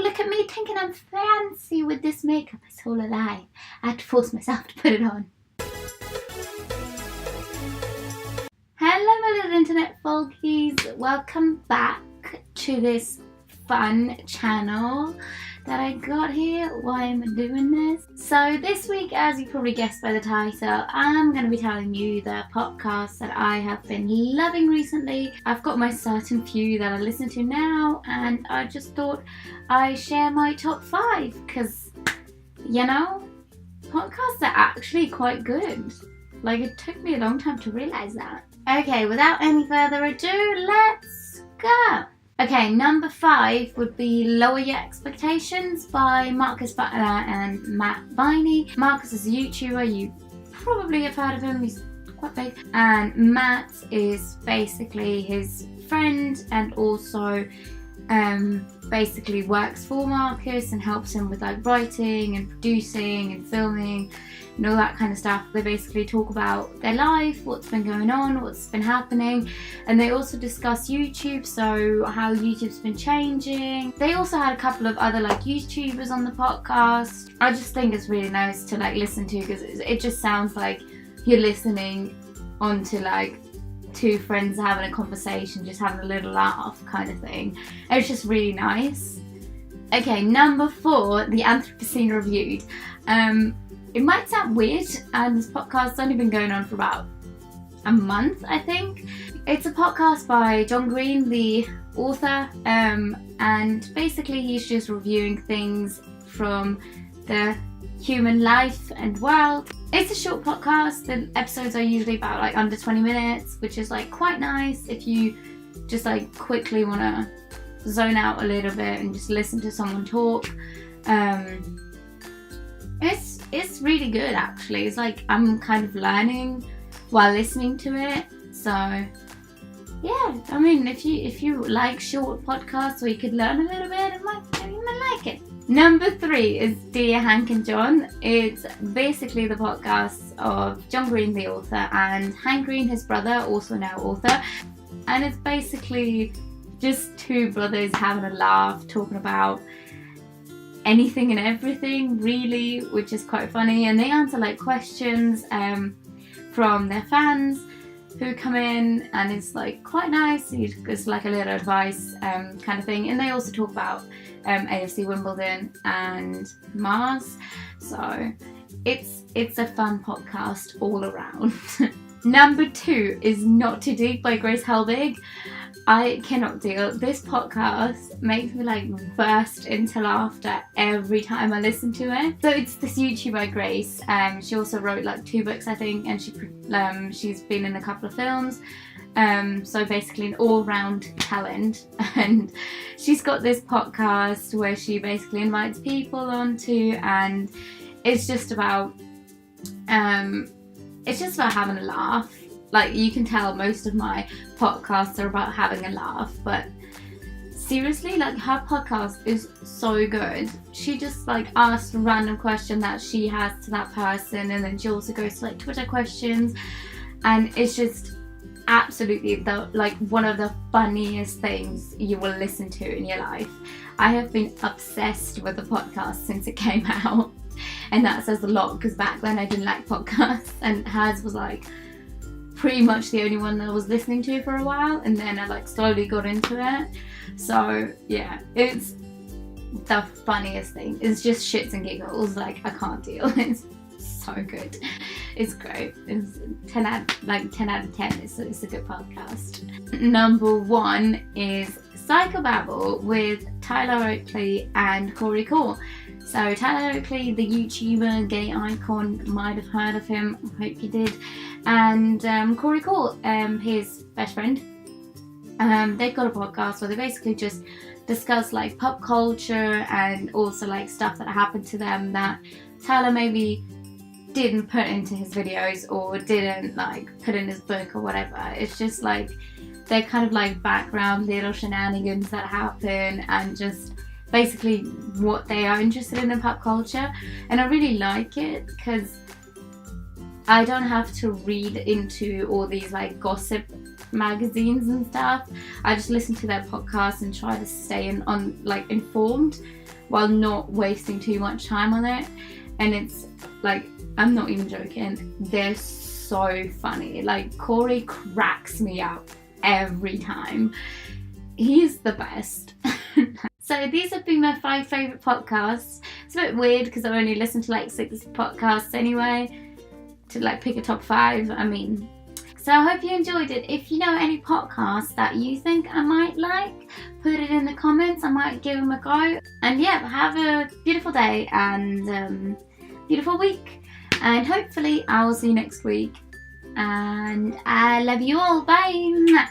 look at me thinking I'm fancy with this makeup. It's all a lie. I had to force myself to put it on. Hello my little internet folkies. Welcome back to this fun channel that I got here. Why am I doing this? So this week, as you probably guessed by the title, I'm going to be telling you the podcasts that I have been loving recently. I've got my certain few that I listen to now, and I just thought I'd share my top 5 because, you know, podcasts are actually quite good. Like, it took me a long time to realise that. Okay, without any further ado, let's go! Okay, number 5 would be Lower Your Expectations by Marcus Butler and Matt Viney. Marcus is a YouTuber, you probably have heard of him, he's quite big. And Matt is basically his friend and also basically works for Marcus and helps him with like writing and producing and filming and all that kind of stuff. They basically talk about their life, what's been going on, what's been happening, and they also discuss YouTube, so how YouTube's been changing. They also had a couple of other like YouTubers on the podcast. I just think it's really nice to like listen to because it just sounds like you're listening onto like two friends having a conversation, just having a little laugh kind of thing. It's just really nice. Okay, number 4, the Anthropocene Reviewed. It might sound weird, and this podcast's only been going on for about a month, I think. It's a podcast by John Green, the author, and basically he's just reviewing things from the human life and world. It's a short podcast. The episodes are usually about like under 20 minutes, which is like quite nice if you just like quickly want to zone out a little bit and just listen to someone talk. It's really good actually. It's like I'm kind of learning while listening to it. So yeah, I mean if you like short podcasts where you could learn a little bit, you might like it. Number 3 is Dear Hank and John. It's basically the podcast of John Green, the author, and Hank Green, his brother, also now author. And it's basically just two brothers having a laugh, talking about anything and everything, really, which is quite funny. And they answer like questions from their fans who come in, and it's like quite nice. It's like a little advice kind of thing. And they also talk about AFC Wimbledon and Mars, so it's a fun podcast all around. Number 2 is Not Too Deep by Grace Helbig. I cannot deal. This podcast makes me like burst into laughter every time I listen to it. So it's this YouTuber Grace. She also wrote like 2 books, I think, and she's been in a couple of films. So basically an all-round talent, and she's got this podcast where she basically invites people onto, and it's just about having a laugh. Like, you can tell most of my podcasts are about having a laugh, but seriously, like, her podcast is so good. She just like asks a random question that she has to that person, and then she also goes to like Twitter questions, and it's just absolutely one of the funniest things you will listen to in your life. I have been obsessed with the podcast since it came out, and that says a lot because back then I didn't like podcasts, and hers was like pretty much the only one that I was listening to for a while, and then I like slowly got into it. So yeah, it's the funniest thing. It's just shits and giggles. Like, I can't deal. It's so good. It's great. It's 10 out of 10. It's a good podcast. Number 1 is Psychobabble with Tyler Oakley and Corey Cole. So Tyler Oakley, the YouTuber, gay icon, might have heard of him. I hope you did. And Corey Cole, his best friend. They've got a podcast where they basically just discuss like pop culture and also like stuff that happened to them that Tyler maybe didn't put into his videos or didn't like put in his book or whatever. It's just like they're kind of like background little shenanigans that happen, and just basically what they are interested in pop culture. And I really like it because I don't have to read into all these like gossip magazines and stuff. I just listen to their podcast and try to stay informed. while not wasting too much time on it. And it's like, I'm not even joking, they're so funny. Like, Corey cracks me up every time. He's the best. So these have been my 5 favourite podcasts. It's a bit weird because I only listen to like 6 podcasts anyway, to like pick a top 5. I mean, so I hope you enjoyed it. If you know any podcasts that you think I might like, put it in the comments. I might give them a go. And yeah, have a beautiful day and beautiful week. And hopefully I'll see you next week. And I love you all. Bye.